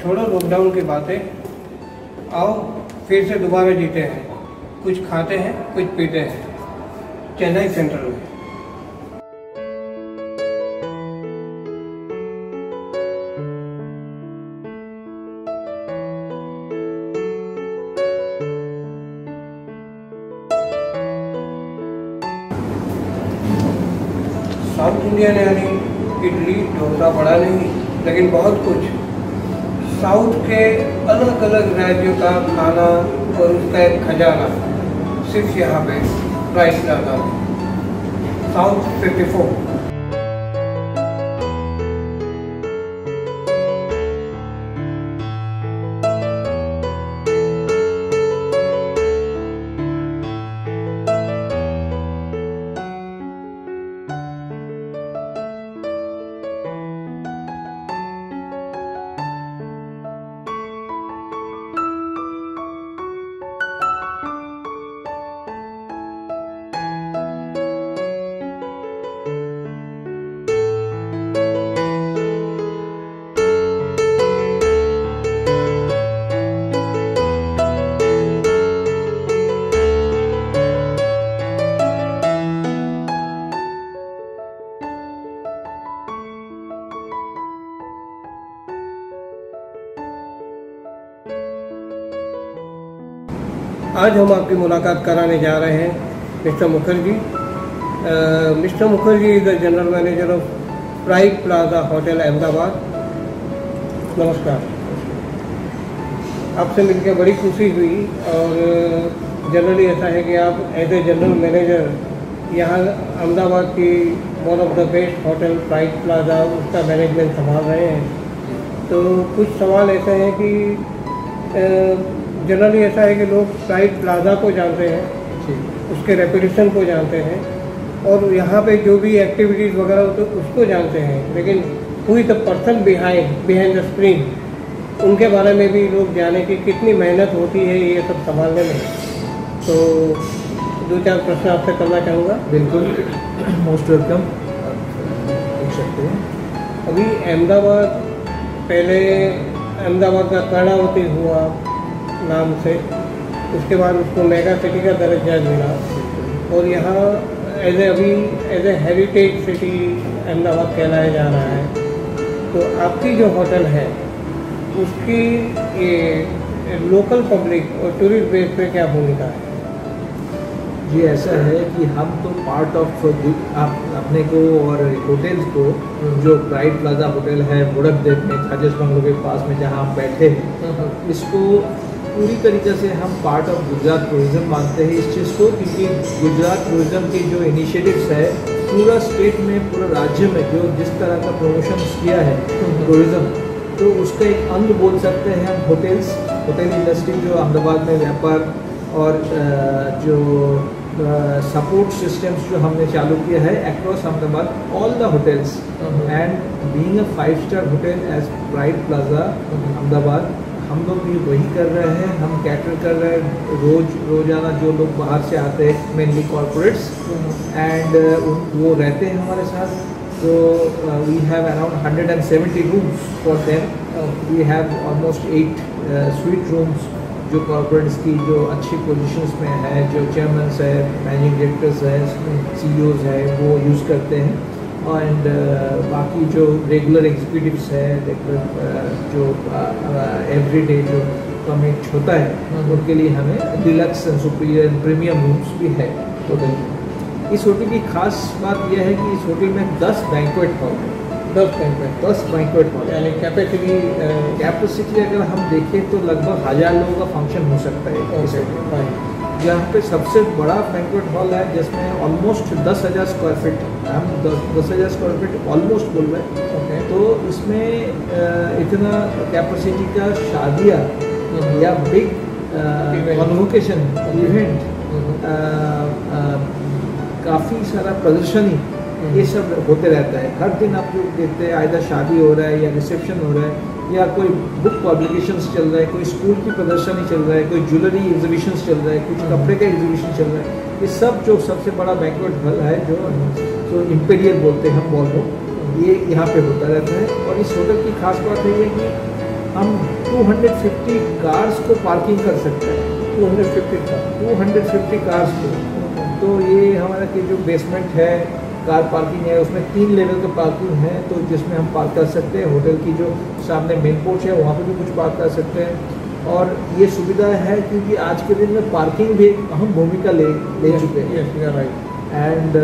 छोड़ो लॉकडाउन की बातें, आओ फिर से दोबारा जीते हैं, कुछ खाते हैं कुछ पीते हैं। चेन्नई सेंट्रल में साउथ इंडियन यानी इडली डोसा बड़ा नहीं, लेकिन बहुत कुछ साउथ के अलग अलग राज्यों का खाना और उसका एक खजाना सिर्फ यहाँ पे प्राइस ज़्यादा साउथ 54। आज हम आपकी मुलाकात कराने जा रहे हैं mister Mukherjee. Mister Mukherjee is the general manager of pride plaza hotel Ahmedabad. नमस्कार, आपसे मिलकर बड़ी खुशी हुई। और जनरली ऐसा है कि आप एज ए जनरल मैनेजर यहाँ अहमदाबाद की one of the best hotel pride plaza उसका मैनेजमेंट संभाल रहे हैं। तो कुछ सवाल ऐसे हैं कि जनरली ऐसा है कि लोग प्राइड प्लाजा को जानते हैं, उसके रेपुटेशन को जानते हैं, और यहाँ पे जो भी एक्टिविटीज़ वगैरह होते हैं उसको जानते हैं, लेकिन who is the person behind the screen, उनके बारे में भी लोग जाने की कितनी मेहनत होती है ये सब संभालने में। तो दो चार प्रश्न आपसे करना चाहूँगा। बिल्कुल, मोस्ट वेलकम, पूछ सकते हैं। अभी अहमदाबाद, पहले अहमदाबाद का कर्णावती हुआ नाम से, उसके बाद उसको मेगा सिटी का दर्जा मिला, और यहाँ as a heritage city Ahmedabad कहलाया जा रहा है। तो आपकी जो होटल है उसकी ये लोकल पब्लिक और टूरिस्ट बेस पे क्या भूमिका है? जी, ऐसा है कि हम तो पार्ट ऑफ अपने को और होटल्स को, जो प्राइड प्लाजा होटल है बुड़कदेव में खाजस बंगलो के पास में जहाँ हम बैठे हैं, इसको पूरी तरीके से हम पार्ट ऑफ गुजरात टूरिज्म मानते हैं इस चीज़ को, क्योंकि गुजरात टूरिज्म की जो इनिशिएटिव्स है पूरा स्टेट में, पूरा राज्य में जो जिस तरह का प्रमोशन किया है टूरिज्म, तो उसका एक अंग बोल सकते हैं हम होटल इंडस्ट्री जो अहमदाबाद में व्यापार और जो सपोर्ट सिस्टम्स जो हमने चालू किया है across Ahmedabad all the hotels, and being a five star hotel as Pride Plaza Ahmedabad, हम लोग भी वही कर रहे हैं। हम कैटर कर रहे हैं रोजाना जो लोग बाहर से आते हैं, मेनली कॉर्पोरेट्स, एंड वो रहते हैं हमारे साथ। तो we have around 170 rooms for them. We have almost 8 suite rooms जो कॉर्पोरेट्स की जो अच्छी पोजीशंस में है, जो चेयरमैन्स है, मैनेजिंग डायरेक्टर्स है, CEOs है, वो यूज़ करते हैं। एंड बाकी जो रेगुलर एग्जीक्यूटिव्स है, जो एवरीडे जो कमिट होता है, उनके लिए हमें deluxe and superior and premium rooms भी है होटल में। इस होटल की खास बात यह है कि इस होटल में 10 बैंक्वेट हॉल है। 10 बैंक्वेट हॉल, यानी कैपेसिटी अगर हम देखें तो लगभग 1000 लोगों का फंक्शन हो सकता है। यहाँ पे सबसे बड़ा बैंक्वेट हॉल है जिसमें ऑलमोस्ट 10,000 स्क्वायर फीट, हम 10,000 स्क्वायर फीट ऑलमोस्ट बोल रहे हैं। तो इसमें इतना कैपेसिटी का शादियाँ या बिग कन्वोकेशन इवेंट, काफ़ी सारा प्रदर्शनी, ये सब होते रहता है। हर दिन आप लोग देखते हैं आइदर शादी हो रहा है या रिसेप्शन हो रहा है, या कोई बुक पब्लिकेशंस चल रहा है, कोई स्कूल की प्रदर्शनी चल रहा है, कोई ज्वेलरी एग्जीबिशंस चल रहा है, कुछ कपड़े का एग्जीबिशन चल रहा है। ये सब जो सबसे बड़ा बैंक्वेट हॉल है जो इम्पीरियल बोलते हैं हम, बॉलरूम, ये यहाँ पे होता रहता है। और इस होटल की खास बात है ये कि हम 250 कार्स को पार्किंग कर सकते हैं, 250 का। 250 कार्स को। तो ये हमारा कि जो बेसमेंट है कार पार्किंग है, उसमें 3 लेवल का पार्किंग है, तो जिसमें हम पार्क कर सकते हैं। होटल की जो सामने मेन पोर्च है वहाँ पे भी कुछ पार्क कर सकते हैं। और ये सुविधा है क्योंकि आज के दिन में पार्किंग भी एक अहम भूमिका ले चुके हैं। Yes, you are right. And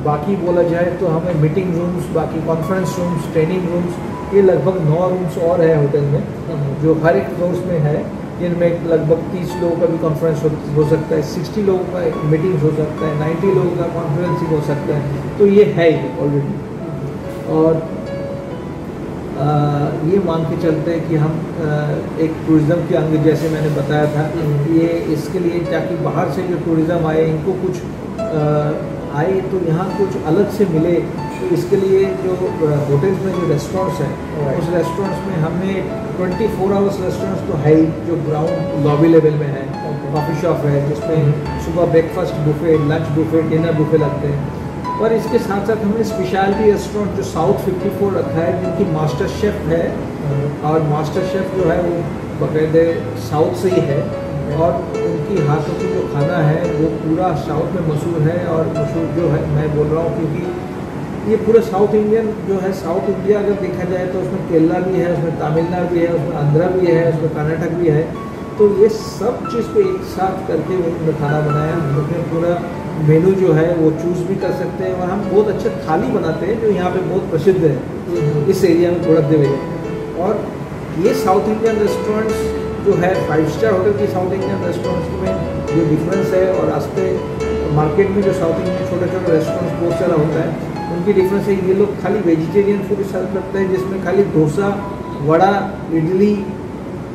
बाकी बोला जाए तो हमें मीटिंग रूम्स, बाकी कॉन्फ्रेंस रूम्स, ट्रेनिंग रूम्स, ये लगभग 9 रूम्स और है होटल में, जो हर एक फ्लोर्स में है, जिनमें लगभग 30 लोगों का भी कॉन्फ्रेंस हो सकता है, 60 लोगों का मीटिंग्स हो सकता है, 90 लोगों का कॉन्फ्रेंसिंग हो सकता है। तो ये है ही ऑलरेडी। और ये मान के चलते हैं कि हम एक टूरिज़्म के अंग, जैसे मैंने बताया था, ये इसके लिए ताकि बाहर से जो टूरिज़्म आए, इनको कुछ आए तो यहाँ कुछ अलग से मिले। तो इसके लिए जो होटल्स में जो रेस्टोरेंट्स हैं, उस रेस्टोरेंट्स में हमने 24 आवर्स रेस्टोरेंट्स तो है ही, जो ग्राउंड लॉबी लेवल में है, कॉफ़ी शॉप है, जिसमें सुबह breakfast buffet, lunch buffet, dinner buffet लगते हैं। और इसके साथ साथ हमने स्पेशलिटी रेस्टोरेंट जो साउथ 54 रखा है, जिनकी मास्टर शेफ़ है, और मास्टर शेफ़ जो है वो बाकायदे साउथ से ही है, और उनकी हाथों की जो खाना है वो पूरा साउथ में मशहूर है। और मशहूर जो है मैं बोल रहा हूँ क्योंकि ये पूरा साउथ इंडियन जो है, साउथ इंडिया अगर देखा जाए तो उसमें केरला भी है, उसमें तमिलनाडु भी है, उसमें आंध्रा भी है, उसमें कर्नाटक भी है। तो ये सब चीज़ को एक साथ करके उन्होंने खाना बनाया। उसमें पूरा मेनू जो है वो चूज़ भी कर सकते हैं। और हम बहुत अच्छे थाली बनाते हैं जो यहाँ पे बहुत प्रसिद्ध है इस एरिया में, प्रोडक्ट देवे। और ये साउथ इंडियन रेस्टोरेंट्स जो है 5 स्टार होटल की साउथ इंडियन रेस्टोरेंट्स में जो डिफरेंस है, और रास्ते मार्केट में जो साउथ इंडियन छोटे छोटे रेस्टोरेंट्स बहुत सारा होता है, उनकी डिफरेंस है ये लोग खाली वेजिटेरियन फूड सर्व करते हैं, जिसमें खाली डोसा, वड़ा, इडली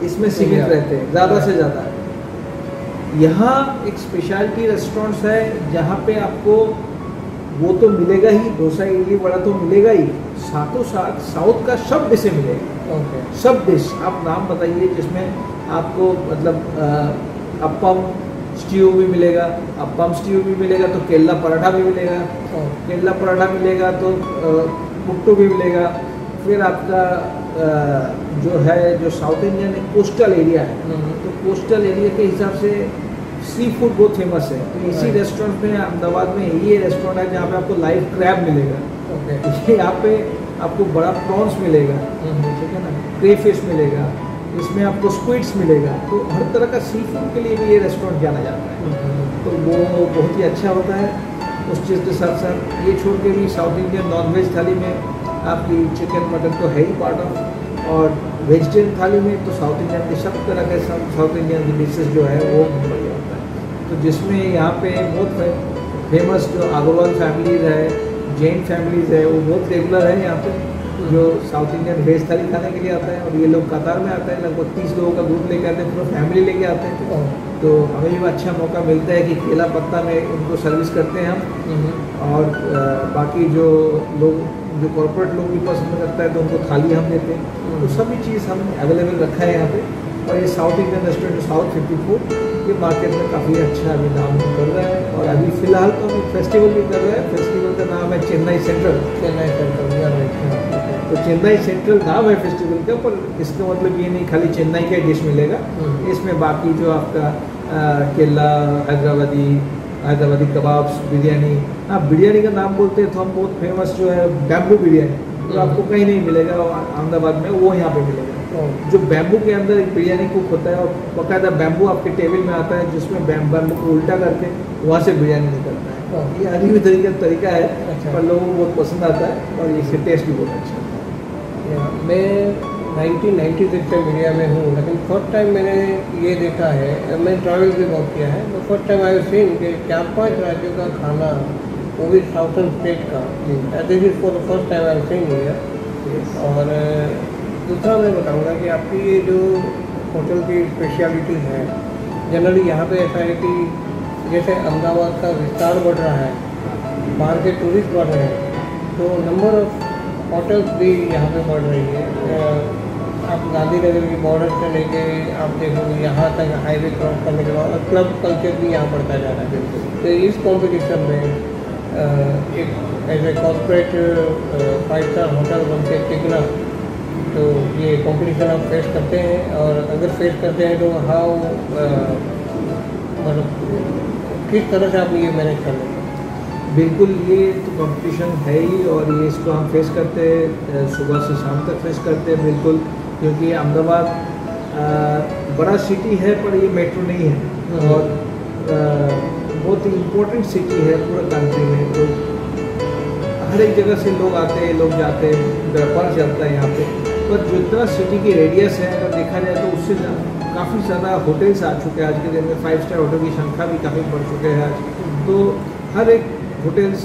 इसमें सीमित रहते हैं ज़्यादा से ज़्यादा। यहाँ एक स्पेशलिटी रेस्टोरेंट्स है जहाँ पे आपको वो तो मिलेगा ही, डोसा, इडली, वड़ा तो मिलेगा ही, साथों साथ साउथ का सब डिशें मिलेगा। सब डिश आप नाम बताइए जिसमें आपको मतलब अप्पम स्ट्यू भी मिलेगा, अप्पम स्ट्यू भी मिलेगा, तो केरला पराठा भी मिलेगा, केरला पराठा मिलेगा तो पुट्टू भी मिलेगा। फिर आपका जो है जो साउथ इंडियन कोस्टल एरिया है, तो कोस्टल एरिया के हिसाब से सी फूड बहुत फेमस है। तो इसी रेस्टोरेंट में अहमदाबाद में ये रेस्टोरेंट है जहाँ पे आपको लाइव क्रैब मिलेगा, यहाँ पे आपको बड़ा प्रॉन्स मिलेगा, ठीक है ना, क्रेफिश मिलेगा, इसमें आपको स्क्विड्स मिलेगा। तो हर तरह का सी फूड के लिए भी ये रेस्टोरेंट जाना जाता है, तो वो बहुत ही अच्छा होता है। उस चीज़ के साथ साथ ये छोड़ के भी साउथ इंडियन नॉन वेज थाली में आपकी चिकन मटन तो है ही पार्ट ऑफ, और वेजिटेरियन थाली में तो साउथ इंडियन के सब तरह के साउथ इंडियन डिशेज जो है वो बढ़िया होता है। तो जिसमें यहाँ पे बहुत फेमस जो अग्रवाल फैमिलीज है, जैन फैमिलीज है, वो बहुत रेगुलर है यहाँ पे, जो साउथ इंडियन वेज थाली खाने के लिए आता है। और ये लोग कतार में आते हैं, लगभग 30 लोगों का ग्रुप लेके आते हैं, पूरा फैमिली लेके आते हैं। तो हमें भी अच्छा मौका मिलता है कि केला पत्ता में उनको सर्विस करते हैं हम। और बाकी जो लोग जो कॉर्पोरेट लोग भी पसंद करता है तो उनको थाली हम देते हैं। तो सभी चीज़ हम अवेलेबल रखा है यहाँ पे। और ये साउथ इंडियन रेस्टोरेंट साउथ 54 ये मार्केट में काफ़ी अच्छा अभी नाम कर रहा है। और अभी फ़िलहाल तो अभी फेस्टिवल भी कर रहा है। फेस्टिवल का नाम है चेन्नई सेंट्रल। तो चेन्नई सेंट्रल नाम है फेस्टिवल का, पर इसका मतलब ये नहीं खाली चेन्नई का डिश मिलेगा, इसमें बाकी जो आपका केला, हैदराबादी कबाब्स, बिरयानी। हाँ, बिरयानी का नाम बोलते हैं तो हम बहुत फेमस जो है बैम्बू बिरयानी, तो आपको कहीं नहीं मिलेगा अहमदाबाद में, वो यहाँ पे मिलेगा। जो बैम्बू के अंदर एक बिरयानी कुक होता है और बाकायदा बैम्बू आपके टेबल में आता है, जिसमें बैम्बू को उल्टा करके वहाँ से बिरयानी निकलता है। ये अजीब तरीका है, पर लोगों को बहुत पसंद आता है और इसके टेस्ट भी बहुत अच्छा है। मैं 1996 से मीडिया में हूँ, लेकिन फर्स्ट टाइम मैंने ये देखा है, मैंने ट्रैवल भी बहुत किया है, तो फर्स्ट टाइम आई सीन कि 4-5 राज्यों का खाना, वो भी साउथर्न स्टेट का, this is for the first time I seen here. और दूसरा मैं बताऊँगा कि आपकी ये जो होटल की स्पेशलिटीज़ है, जनरली यहाँ पे ऐसा है कि जैसे अहमदाबाद का विस्तार बढ़ रहा है, बाहर के टूरिस्ट बढ़ रहे हैं, तो नंबर ऑफ होटल्स भी यहाँ पे बढ़ रही है। आप गांधीनगर की बॉर्डर से लेके आप देखोगे यहाँ तक हाईवे क्रॉस करने के बाद क्लब कल्चर भी यहाँ बढ़ता जा रहा है। तो इस कॉम्पिटिशन में एक as a corporate 5 star hotel बन के टिकना तो ये कंपटीशन आप फेस करते हैं, और अगर फेस करते हैं तो हाउ मतलब किस तरह से आप ये मैनेज कर लेते हैं? बिल्कुल, ये तो कंपटीशन है ही, और ये इसको हम फेस करते हैं, सुबह से शाम तक फेस करते हैं बिल्कुल, क्योंकि अहमदाबाद बड़ा सिटी है पर ये मेट्रो नहीं है, और बहुत ही इम्पोर्टेंट सिटी है पूरे कंट्री में। तो हर एक जगह से लोग आते हैं, लोग जाते हैं, व्यापार चलता है यहाँ पे। पर जितना सिटी की रेडियस है अगर देखा जाए तो उससे काफ़ी ज़्यादा होटल्स आ चुके हैं आज के दिन में। 5 स्टार होटल की संख्या भी काफ़ी बढ़ चुके हैं आज। तो हर एक होटल्स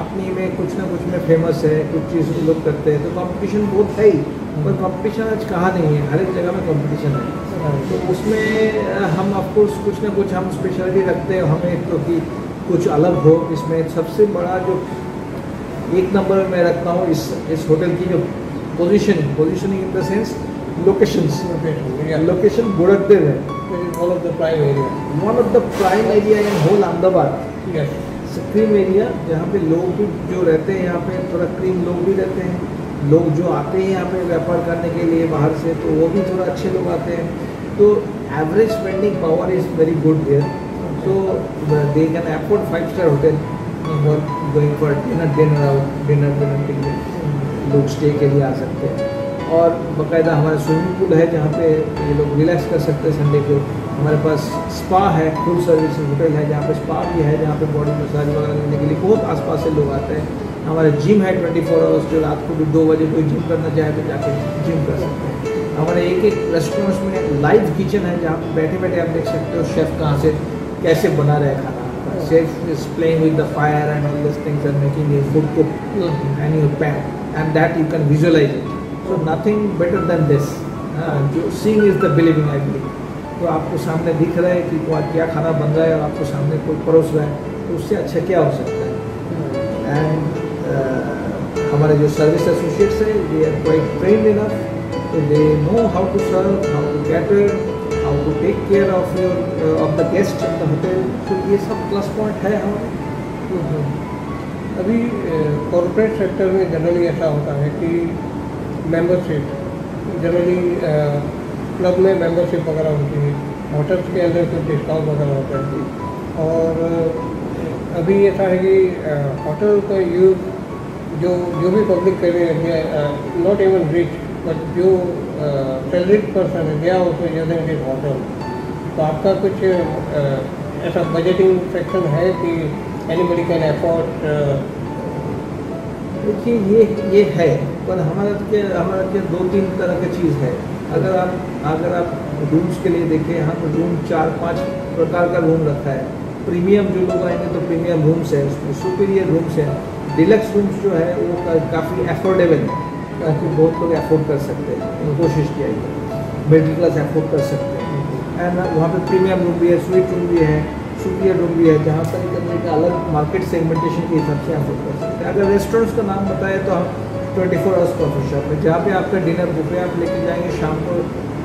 अपनी में कुछ ना कुछ में फेमस है, कुछ चीज़ लोग करते हैं, तो कंपटीशन बहुत है ही। पर कंपटीशन आज कहाँ नहीं है, हर एक जगह में कंपटीशन है। तो उसमें हम ऑफकोर्स कुछ ना कुछ हम स्पेशलिटी रखते हैं, हमें तो कि कुछ अलग हो। इसमें सबसे बड़ा जो एक नंबर मैं रखता हूँ इस होटल की जो positioning in the sense location Bodakdev है, one of the prime area, one of the prime area in whole Ahmedabad. Cream area जहाँ पे लोग भी जो रहते हैं, यहाँ पे थोड़ा क्रीम लोग भी रहते हैं, लोग जो आते हैं यहाँ पे व्यापार करने के लिए बाहर से, तो वो भी थोड़ा अच्छे लोग आते हैं। तो average spending power is very good here, तो they can afford 5 star hotel for going for dinner के लिए लोग स्टे के लिए आ सकते हैं। और बाकायदा हमारा स्विमिंग पूल है जहाँ पे ये लोग रिलैक्स कर सकते हैं संडे को। हमारे पास स्पा है, फुल सर्विस होटल है जहाँ पे स्पा भी है, जहाँ पे बॉडी मसाज वगैरह लेने के लिए बहुत आसपास से लोग आते हैं। हमारा जिम है 24 आवर्स, जो रात को भी 2 बजे कोई जिम करना चाहे तो जाके जिम कर सकते हैं। हमारे एक रेस्टोरेंट्स में लाइव किचन है जहाँ पे बैठे बैठे आप देख सकते हो शेफ़ कहाँ से कैसे बना रहे खाना। Chef is playing with the fire and all this things and making your food cook and your pan and that you can visualise it. So nothing better than this. जो seeing is the believing, I believe. तो आपको सामने दिख रहा है कि क्या खाना बन रहा है और आपको सामने कोई परोस रहा है, तो उससे अच्छा क्या हो सकता है। एंड हमारे जो सर्विस एसोसिएट्स है they are quite trained enough, तो they know how to serve, how to cater, how to take care of the guest in the hotel. तो ये सब प्लस पॉइंट है हमारे। अभी कॉर्पोरेट सेक्टर में जनरली ऐसा होता है कि मेंबरशिप जनरली क्लब में मेंबरशिप वगैरह होती है, होटल्स के अंदर कुछ डिस्काउंट वगैरह होता है। और अभी ऐसा है कि होटल का यूज जो भी पब्लिक कर रहे हैं, नॉट इवन रिच बट जो सैलरीड पर्सन है, they are also using this hotel. तो आपका कुछ ऐसा बजटिंग सेक्शन है कि एनीबडी कैन अफोर्ड? देखिए ये है, पर हमारा के 2-3 तरह की चीज़ है। अगर आप रूम्स के लिए देखें, हम रूम 4-5 प्रकार का रूम रखा है। प्रीमियम जो लोग आएंगे तो प्रीमियम रूम्स है, उसमें सुपीरियर रूम्स है, डिलक्स रूम्स जो है वो काफ़ी अफोर्डेबल है, क्योंकि बहुत लोग अफोर्ड कर सकते हैं। कोशिश किया है मिडिल क्लास अफोर्ड कर सकते हैं। एंड वहाँ पे प्रीमियम रूम भी है, स्वीट रूम भी है, सुपीरियर रूम भी है, जहाँ पर एक अलग मार्केट सेगमेंटेशन के हिसाब से अफोर्ड कर सकते हैं। अगर रेस्टोरेंट्स का नाम बताए तो हम 24 आवर्स कॉफी शॉप है, जहाँ पे आपका डिनर बुफे आप लेके जाएंगे, शाम को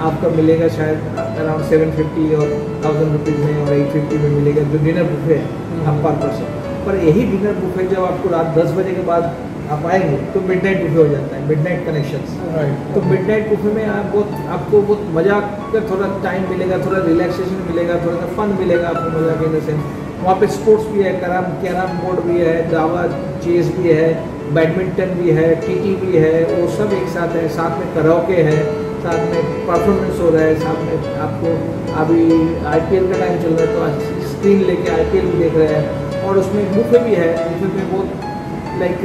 आपका मिलेगा शायद अराउंड 750 और 1000 रुपीज़ में और 850 में मिलेगा जो डिनर बुफे है आप पर पर्सन। पर यही डिनर बुफे जब आपको रात 10 बजे के बाद आप आएंगे तो मिडनाइट बुफे हो जाता है, मिडनाइट कनेक्शंस। तो मिडनाइट बुफे में आपको बहुत मजा का थोड़ा टाइम मिलेगा, थोड़ा रिलैक्सेशन मिलेगा, थोड़ा सा फन मिलेगा आपको, मजा के इन द सेंस। वहाँ पे स्पोर्ट्स भी है, कैरम बोर्ड भी है, दावा चेस भी है, बैडमिंटन भी है, टीटी भी है, वो सब एक साथ है। साथ में कराओके है, साथ में परफॉर्मेंस हो रहा है, साथ में आपको अभी IPL का टाइम चल रहा है तो आज स्क्रीन लेके IPL भी देख रहे हैं। और उसमें बुफे भी है, बुफे में बहुत लाइक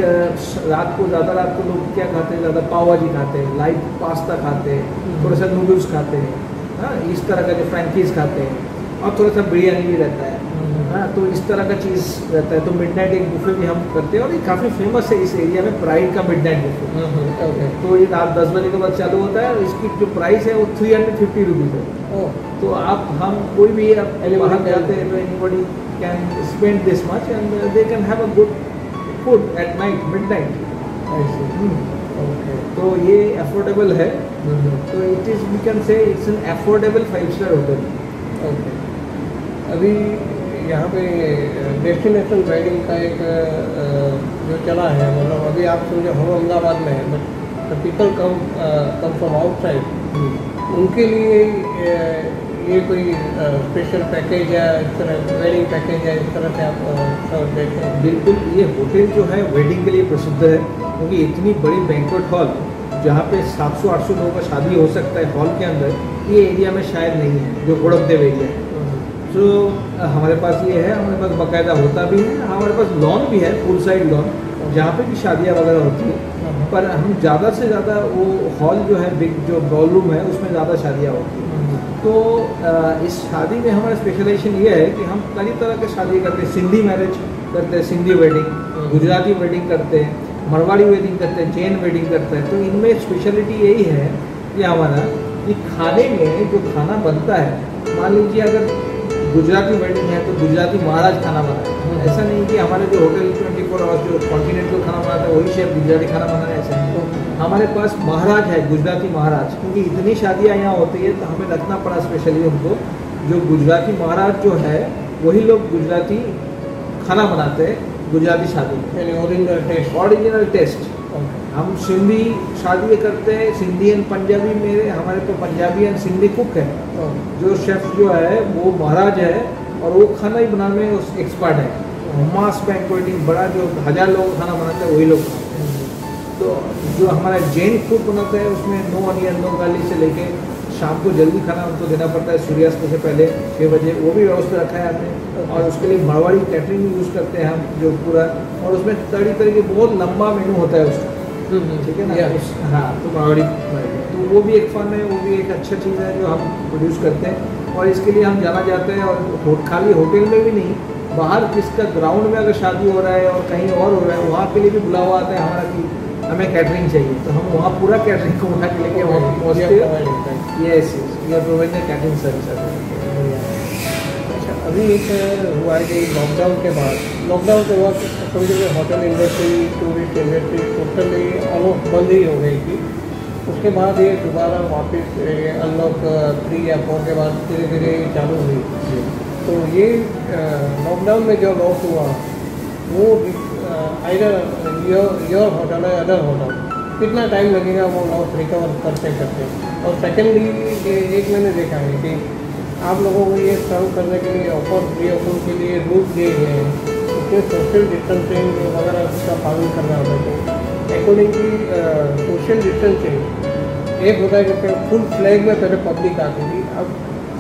रात को लोग क्या खाते हैं, ज़्यादा पाव भाजी खाते हैं, लाइट पास्ता खाते हैं, थोड़ा सा नूडल्स खाते हैं, हाँ इस तरह का जो फ्रैंकीज खाते हैं, और थोड़ा सा बिरयानी भी रहता है, हाँ तो इस तरह का चीज़ रहता है। तो मिडनाइट एक बुफे भी हम करते हैं और ये काफ़ी फेमस है इस एरिया में, प्राइड का मिडनाइट बुफे। तो ये रात 10 बजे के बाद चालू होता है और इसकी जो प्राइस है वो 350 रुपीज़ है। तो हम कोई भी बाहर जाते हैं तो anybody can spend this much and they can have a good food at night, midnight. तो ये अफोर्डेबल है, तो it is we can say it's an affordable 5 star hotel. अभी यहाँ पे डेस्टिनेशन वेडिंग का एक जो चला है, मतलब अभी आप समझो हम अहमदाबाद में हैं, but the people come from outside, उनके लिए ये कोई स्पेशल पैकेज या इस तरह वेडिंग पैकेज या इस तरह से आप सब देते हैं? बिल्कुल, ये होटल जो है वेडिंग के लिए प्रसिद्ध है, क्योंकि इतनी बड़ी बैंक्वेट हॉल जहाँ पे 700-800 लोगों का शादी हो सकता है हॉल के अंदर, ये एरिया में शायद नहीं है जो गुड़कदेव एरिया है। तो हमारे पास ये है, हमारे पास बाकायदा होता भी है, हमारे पास लॉन भी है, फुल साइड लॉन, जहाँ पे भी शादियाँ वगैरह होती है। पर हम ज़्यादा से ज़्यादा वो हॉल जो है बिग जो बॉल रूम है उसमें ज़्यादा शादियाँ होती हैं। तो इस शादी में हमारा स्पेशलाइजेशन ये है कि हम कई तरह के शादी करते हैं। सिंधी मैरिज करते हैं, सिंधी वेडिंग, गुजराती वेडिंग करते हैं, मारवाड़ी वेडिंग करते हैं, जैन वेडिंग करते हैं। तो इनमें स्पेशलिटी यही है कि हमारा कि खाने में जो खाना बनता है, मान लीजिए अगर गुजराती वेडिंग है तो गुजराती महाराज खाना बनाए। ऐसा नहीं कि हमारे जो होटल 24 आवर्स जो कॉन्टिनेंटल खाना बनाता है वही शेफ गुजराती खाना बना रहे हैं, ऐसा नहीं। तो हमारे पास महाराज है, गुजराती महाराज, क्योंकि इतनी शादियाँ यहाँ होती है तो हमें रखना पड़ा स्पेशली उनको। जो गुजराती महाराज जो है वही लोग गुजराती खाना बनाते हैं गुजराती शादी में, ओरिजिनल टेस्ट। हम सिंधी शादी करते हैं, सिंधी एंड पंजाबी में हमारे तो पंजाबी एंड सिंधी कुक है, जो शेफ जो है वो महाराज है और वो खाना ही बनाने में उस एक्सपर्ट है। मास बैंक्वेटिंग बड़ा जो 1000 लोग खाना बनाते हैं वही लोग। तो जो हमारा जैन फूड बनाता है उसमें नो अनियन नो गार्लिक से लेके शाम को जल्दी खाना उनको देना पड़ता है सूर्यास्त से पहले 6 बजे, वो भी व्यवस्था रखा है हमने। और उसके लिए मारवाड़ी कैटरिंग भी यूज़ करते हैं हम, जो पूरा, और उसमें तरह के बहुत लंबा मेनू होता है उसका, ठीक है ना। हाँ, तो मारवाड़ी तो वो भी एक फन है, वो भी एक अच्छा चीज़ है जो हम प्रोड्यूस करते हैं। और इसके लिए हम जाना जाते हैं, और खाली होटल में भी नहीं, बाहर किसका ग्राउंड में अगर शादी हो रहा है और कहीं और हो रहा है वहाँ के लिए भी बुलावा आता है हमारा कि हमें कैटरिंग चाहिए, तो हम वहाँ पूरा कैटरिंग को उठा के लेके वहाँ पहुँचते हैं। Yes, we are providing catering service. अच्छा, अभी एक हुआ है कि लॉकडाउन के बाद समझो कि hotel industry, tourist industry totally almost बंद ही हो गई थी। उसके बाद ये दोबारा वापस अनलॉक 3 या 4 के बाद धीरे धीरे चालू हुई। तो ये लॉकडाउन में जो लॉस हुआ वो आइदर योर होटल है अदर होटल, कितना टाइम लगेगा वो लॉस रिकवर करते करते? और सेकेंडली एक मैंने देखा है कि आप लोगों को ये सर्व करने के लिए ऑफर रीओपन के लिए रूट दिए गए हैं, उसमें सोशल डिस्टेंसिंग वगैरह का पालन करना होता है। अकॉर्डिंग टू सोशल डिस्टेंसिंग एक होता है कि फुल फ्लैग में पहले पब्लिक आती थी, अब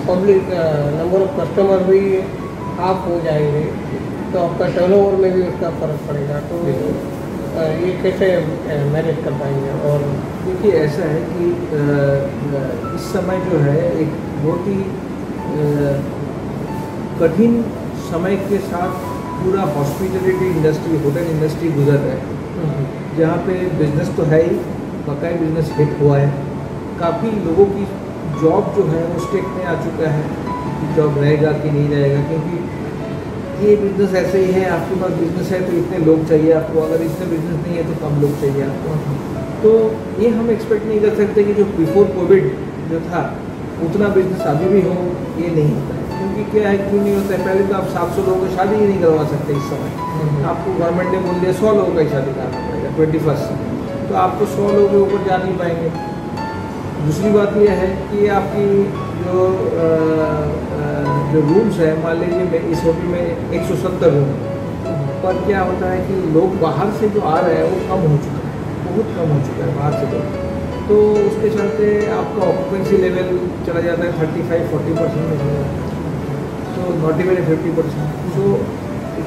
पब्लिक नंबर ऑफ कस्टमर भी आप हो जाएंगे तो आपका टर्नओवर में भी उसका फ़र्क पड़ेगा। तो ये कैसे मैनेज कर पाएंगे? और देखिए ऐसा है कि इस समय जो है एक बहुत ही कठिन समय के साथ पूरा हॉस्पिटलिटी इंडस्ट्री, होटल इंडस्ट्री गुजर रहा है, जहाँ पे बिजनेस तो है ही, बकाया बिजनेस हिट हुआ है। काफ़ी लोगों की जॉब जो है वो स्टेक में आ चुका है कि जॉब रहेगा कि नहीं रहेगा, क्योंकि ये बिजनेस ऐसे ही है, आपके पास बिजनेस है तो इतने लोग चाहिए आपको, अगर इतने बिजनेस नहीं है तो कम लोग चाहिए आपको। तो ये हम एक्सपेक्ट नहीं कर सकते कि जो बिफोर कोविड जो था उतना बिजनेस अभी भी हो, ये नहीं होता है। क्योंकि क्या है, क्यों नहीं होता है? पहले तो आप 700 लोगों की शादी ही नहीं करवा सकते इस समय। आपको गवर्नमेंट ने बोल दिया 100 लोगों का ही शादी करना पड़ेगा 21 से, तो आपको 100 लोगों के ऊपर जा नहीं पाएंगे। दूसरी बात यह है कि आपकी जो रूम्स है, मान लीजिए इस होटल में 170 रूम, पर क्या होता है कि लोग बाहर से जो आ रहे हैं वो कम हो चुका है, बहुत कम हो चुका है बाहर से लोग। तो उसके चलते आपका ऑक्यूपेंसी लेवल चला जाता है 35-40% में चला जाता है, तो नॉट इवन 50%। तो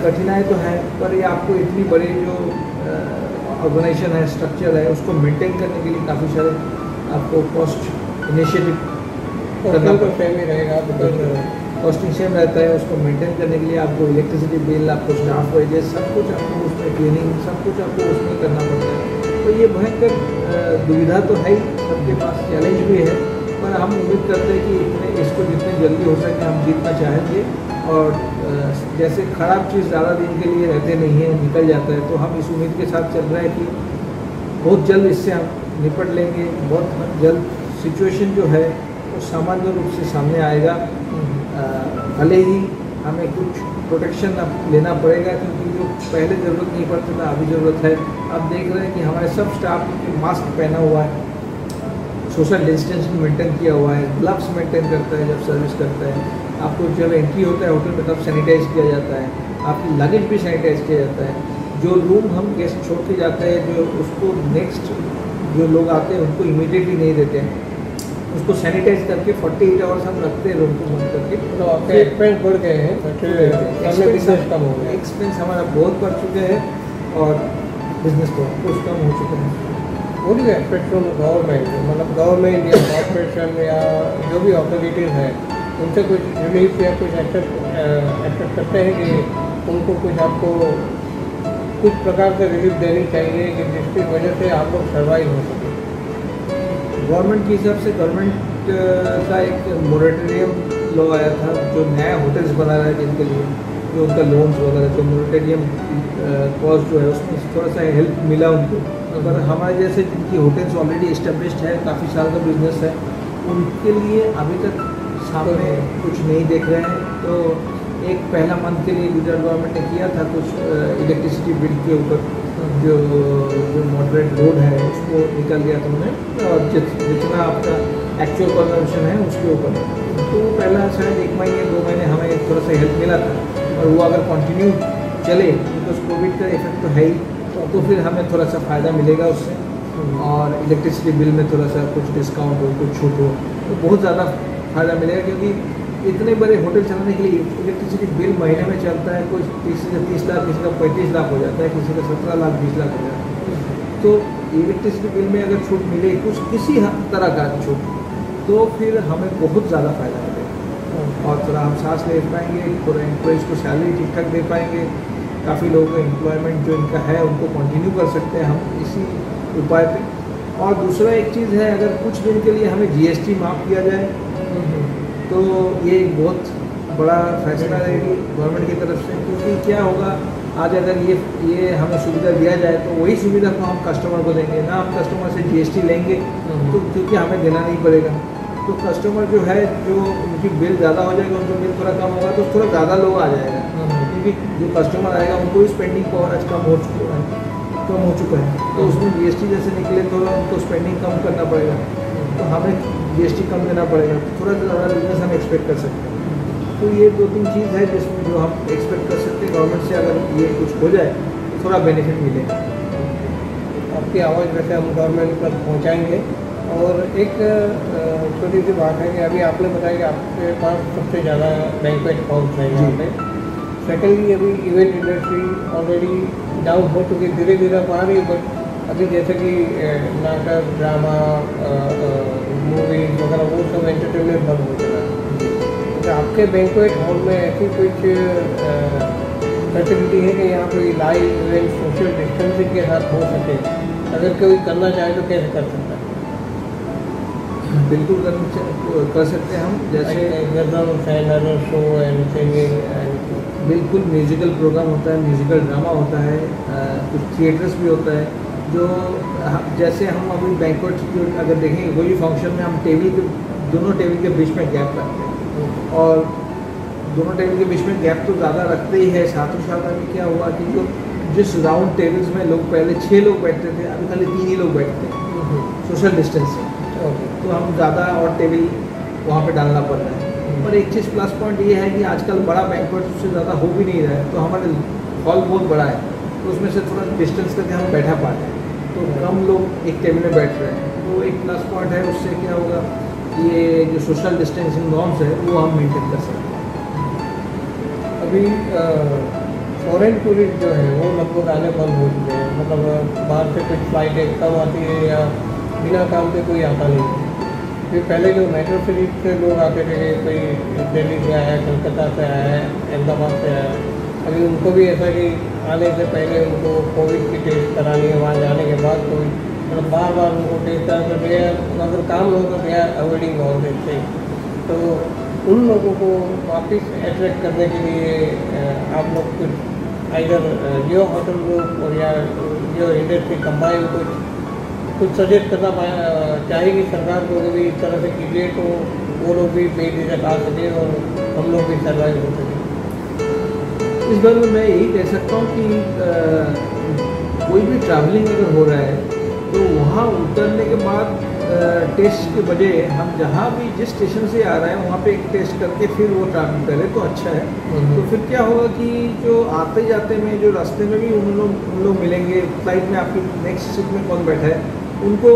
कठिनाई तो है, पर ये आपको इतनी बड़ी जो ऑर्गेनाइजेशन है, स्ट्रक्चर है, उसको मेंटेन करने के लिए काफ़ी सारे आपको कॉस्ट इनिशिएटिव करना रहेगा। कॉस्टिंग सेम रहता है, उसको मेंटेन करने के लिए आपको इलेक्ट्रिसिटी बिल, आपको स्टाफ वेजेस, सब कुछ आपको उसमें, क्लीनिंग, सब कुछ आपको उसमें करना पड़ता है। तो ये भयंकर दुविधा तो है ही, सबके पास चैलेंज भी है, पर हम उम्मीद करते हैं कि इसको जितने जल्दी हो सके हम जीतना चाहेंगे। और जैसे ख़राब चीज़ ज़्यादा दिन के लिए रहते नहीं है, निकल जाता है, तो हम इस उम्मीद के साथ चल रहे हैं कि बहुत जल्द इससे हम निपट लेंगे। बहुत जल्द सिचुएशन जो है वो सामान्य रूप से सामने आएगा। भले ही हमें कुछ प्रोटेक्शन अब लेना पड़ेगा, क्योंकि जो पहले ज़रूरत नहीं पड़ती था अभी ज़रूरत है। अब देख रहे हैं कि हमारे सब स्टाफ मास्क पहना हुआ है, सोशल डिस्टेंसिंग मेंटेन किया हुआ है, ग्लव्स मेंटेन करता है जब सर्विस करता है। आपको जब एंट्री होता है होटल में तब सैनिटाइज किया जाता है, आपकी लगेज भी सैनिटाइज किया जाता है। जो रूम हम गेस्ट छोड़ के जाते हैं जो उसको नेक्स्ट जो लोग आते हैं उनको इमीडिएटली नहीं देते हैं, उसको सैनिटाइज करके 48 आवर्स हम रखते हैं रूम को बंद करके। तो आपके एक्सपेंस बढ़ गए हैं, बिजनेस कम हो गया। एक्सपेंस हमारा बहुत बढ़ चुके हैं और बिजनेस तो कुछ कम हो चुके हैं। वो भी एक्सपेक्ट फ्रॉम गवर्नमेंट, मतलब गवर्नमेंट या कॉर्पोरेशन या जो भी अथॉरिटीज़ है उनसे कुछ रिलीफ या कुछ एक्सेप्ट करते हैं कि उनको कुछ आपको कुछ प्रकार से रिलीफ देनी चाहिए कि जिसकी वजह से आप लोग सर्वाइव हो सके। गवर्नमेंट के हिसाब से गवर्नमेंट का एक मोरेटोरियम लॉ आया था जो नया होटल्स बना रहा है जिनके लिए जो उनका लोन्स वगैरह, जो मोरेटोरियम कॉस्ट जो है उसमें थोड़ा सा हेल्प मिला उनको। अगर हमारे जैसे जिनकी होटल्स ऑलरेडी इस्टेब्लिश्ड है, काफ़ी साल का बिजनेस है, उनके लिए अभी तक सामने कुछ नहीं देख रहे हैं। तो एक पहला मंथ के लिए गुजरात गवर्नमेंट ने किया था कुछ इलेक्ट्रिसिटी बिल के ऊपर, जो मॉडरेट लोड है उसको निकल गया था उन्हें, और जितना आपका एक्चुअल कंजम्पशन है उसके ऊपर। तो पहला शायद 1 महीने 2 महीने हमें थोड़ा सा हेल्प मिला था, और वो अगर कंटिन्यू चले बिकॉज कोविड का इफेक्ट तो है ही, तो फिर हमें थोड़ा सा फ़ायदा मिलेगा उससे, और इलेक्ट्रिसिटी बिल में थोड़ा सा कुछ डिस्काउंट हो, कुछ छूट हो, तो बहुत ज़्यादा फ़ायदा मिलेगा। क्योंकि इतने बड़े होटल चलाने के लिए इलेक्ट्रिसिटी बिल महीने में चलता है, कोई किसी का 30 लाख, किसी का 35 लाख हो जाता है, किसी का 17 लाख 20 लाख हो जाता है। तो इलेक्ट्रिसिटी बिल में अगर छूट मिले कुछ किसी तरह का छूट, तो फिर हमें बहुत ज़्यादा फ़ायदा मिलेगा, और थोड़ा हम सांस ले पाएंगे, थोड़ा एम्प्लॉइज़ को सैलरी ठीक ठाक दे पाएंगे, काफ़ी लोगों का एम्प्लॉयमेंट जो इनका है उनको कंटिन्यू कर सकते हैं हम इसी उपाय पे। और दूसरा एक चीज़ है, अगर कुछ दिन के लिए हमें GST माफ़ किया जाए तो ये एक बहुत बड़ा फैसला रहेगी गवर्नमेंट की तरफ से। क्योंकि क्या होगा, आज अगर ये हमें सुविधा दिया जाए तो वही सुविधा को हम कस्टमर को देंगे ना, हम कस्टमर से GST लेंगे तो क्योंकि हमें देना नहीं पड़ेगा, तो कस्टमर जो है जो उनकी बिल ज़्यादा हो जाएगा, उनका बिल थोड़ा कम होगा तो थोड़ा ज़्यादा लोग आ जाएगा, क्योंकि जो कस्टमर आएगा उनको भी स्पेंडिंग पावर आज कम हो चुका है, तो उसमें GST जैसे निकले तो उनको स्पेंडिंग कम करना पड़ेगा, तो हमें GST कम देना पड़ेगा, तो थोड़ा ज़्यादा बिजनेस हम एक्सपेक्ट कर सकते हैं। तो ये 2-3 चीज़ है जिसमें जो हम एक्सपेक्ट कर सकते हैं गवर्नमेंट से, अगर ये कुछ हो जाए तो थोड़ा बेनिफिट मिलेगा। आपकी आवाज़ वैसे हम गवर्नमेंट तक पहुँचाएँगे। और एक छोटी सी बात है कि अभी आपने बताया कि आपके पास सबसे ज़्यादा बैंक्वेट हॉल्स है यहाँ पे। सेकेंडली अभी इवेंट इंडस्ट्री ऑलरेडी डाउन हो चुकी, धीरे धीरे आ रही है, बट अभी जैसे कि नाटक, ड्रामा, मूवीज वगैरह वो सब एंटरटेनमेंट बंद हो चुका है। तो आपके बैंक्वेट हॉल में ऐसी कुछ फैसिलिटी है कि यहाँ कोई लाइव इवेंट सोशल डिस्टेंसिंग के साथ हो सके? अगर कोई करना चाहे तो कैसे कर सकता है? बिल्कुल कर सकते हैं हम, जैसे शो एंड सिंगिंग एंड बिल्कुल म्यूज़िकल प्रोग्राम होता है, म्यूज़िकल ड्रामा होता है, कुछ थिएटर्स भी होता है। जो जैसे हम अभी बैंक्वेट जो अगर देखेंगे कोई फंक्शन में हम दोनों टेबल के बीच में गैप रखते हैं, और दोनों टेबल के बीच में गैप तो ज़्यादा रखते ही है, साथ ही साथ अभी क्या हुआ कि जो जिस राउंड टेबल्स में लोग पहले 6 लोग बैठते थे, अभी खाली 3 ही लोग बैठते हैं सोशल डिस्टेंसिंग, तो हम ज़्यादा और टेबल वहाँ पे डालना पड़ रहा है। और एक चीज़ प्लस पॉइंट ये है कि आजकल बड़ा बैंक्वेट उससे ज़्यादा हो भी नहीं रहा है, तो हमारे हॉल बहुत बड़ा है, तो उसमें से थोड़ा डिस्टेंस करके हम बैठा पाते हैं, तो कम लोग एक टेबल में बैठ रहे हैं, तो एक प्लस पॉइंट है। उससे क्या होगा, ये जो सोशल डिस्टेंसिंग नॉर्म्स है वो हम मेंटेन कर सकते हैं। अभी फॉरेन टूरिस्ट जो है वो लगभग आने बंद हो चुके हैं, मतलब बाहर से कुछ फ्लाइटें कम आती है या बिना काम के कोई आता नहीं है। फिर पहले जो मेट्रो सिटीज से लोग आते थे, कोई दिल्ली से आया, कलकत्ता से आया, अहमदाबाद से आया, अभी उनको भी ऐसा कि आने से पहले उनको कोविड की टेस्ट करानी है, वहाँ जाने के बाद कोई मतलब बार बार उनको टेस्ट करा, तो दे अगर काम हो तो they are avoiding all this thing. तो उन लोगों को वापस अट्रैक्ट करने के लिए आप लोग कुछ आइदर जियो होटल ग्रुप और या जियो इंडस्ट्री कंबाइन कुछ सजेस्ट करना चाहेगी सरकार को भी इस तरह से कीजिए तो वो लोग भी बेझिझक आ सके और हम लोग भी सर्वाइव हो सकें? इस बारे में मैं यही कह सकता हूँ कि कोई भी ट्रैवलिंग अगर हो रहा है तो वहाँ उतरने के बाद टेस्ट के बजाय हम जहाँ भी जिस स्टेशन से आ रहे हैं वहाँ पे एक टेस्ट करके फिर वो ट्रैवल करें तो अच्छा है। तो फिर क्या होगा कि जो आते जाते में जो रास्ते में भी उन लोग मिलेंगे, फ्लाइट में आपकी नेक्स्ट सीट में कौन बैठा है उनको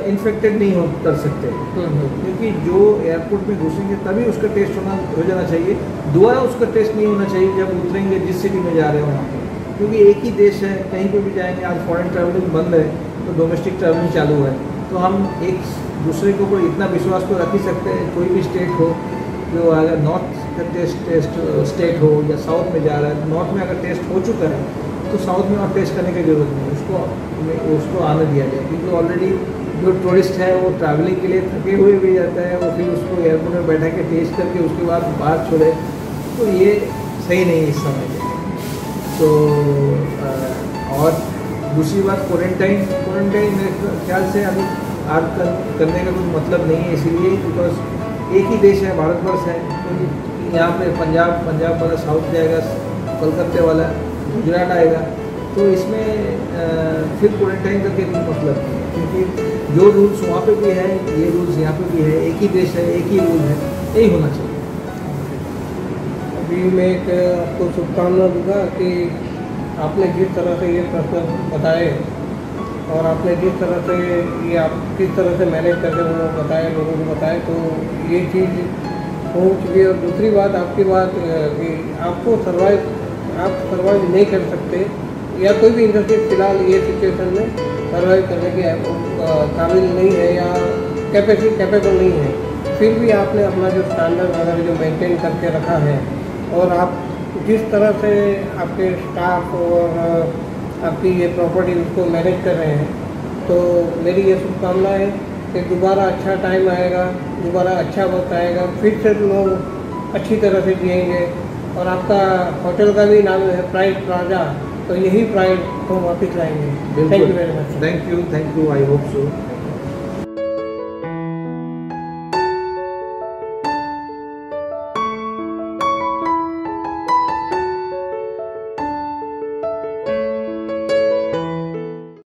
इन्फेक्टेड नहीं कर सकते, क्योंकि जो एयरपोर्ट में घुसेंगे तभी उसका टेस्ट हो जाना चाहिए। दोबारा उसका टेस्ट नहीं होना चाहिए जब उतरेंगे जिस सिटी में जा रहे हैं वहाँ पर, क्योंकि एक ही देश है, कहीं पे भी जाएंगे। आज फॉरेन ट्रैवलिंग बंद है तो डोमेस्टिक ट्रैवलिंग चालू है, तो हम एक दूसरे के ऊपर इतना विश्वास तो रख ही सकते हैं। कोई भी स्टेट हो, जो अगर नॉर्थ का टेस्ट स्टेट हो या साउथ में जा रहा है, नॉर्थ में अगर टेस्ट हो चुका है तो साउथ में और टेस्ट करने की ज़रूरत नहीं, उसको आने दिया जाए। क्योंकि ऑलरेडी जो टूरिस्ट है वो ट्रैवलिंग के लिए थके हुए भी जाता है, वो फिर उसको एयरपोर्ट में बैठा के टेस्ट करके उसके बाद बाहर छोड़े, तो ये सही नहीं इस समय के। तो और दूसरी बात क्वारंटाइन मेरे ख्याल से अभी आज करने का कोई मतलब नहीं है, इसीलिए बिकॉज एक ही देश है, भारतवर्ष है। तो यहाँ पे पंजाब वाला साउथ जाएगा, कलकत्ते वाला गुजरात आएगा, तो इसमें फिर क्वारंटाइन करके कोई मतलब नहीं है, क्योंकि जो रूल्स वहाँ पे भी है ये रूल्स यहाँ पे भी है, एक ही देश है, एक ही रूल है, यही होना चाहिए। अभी मैं एक आपको शुभकामना दूंगा कि आपने जिस तरह से ये प्रश्न बताए और आपने जिस तरह से ये आप किस तरह से मैनेज करके वो बताए, लोगों को बताए, तो ये चीज़ हो चुकी है। और दूसरी बात आपकी बात कि आपको आप सर्वाइव नहीं कर सकते, या कोई भी इंडस्ट्री फिलहाल ये सिचुएशन में सर्वाइव करने के काबिल नहीं है या कैपेबल नहीं है, फिर भी आपने अपना जो स्टैंडर्ड वगैरह जो मेंटेन करके रखा है, और आप जिस तरह से आपके स्टाफ और आपकी ये प्रॉपर्टी उसको मैनेज कर रहे हैं, तो मेरी ये शुभकामना है कि दोबारा अच्छा टाइम आएगा, दोबारा अच्छा वक्त आएगा, फिर से लोग अच्छी तरह से जिएंगे। और आपका होटल का भी नाम है प्राइड प्लाजा, तो यही प्राइड को वापस लाएंगे। Thank you very much. Thank you, I hope so.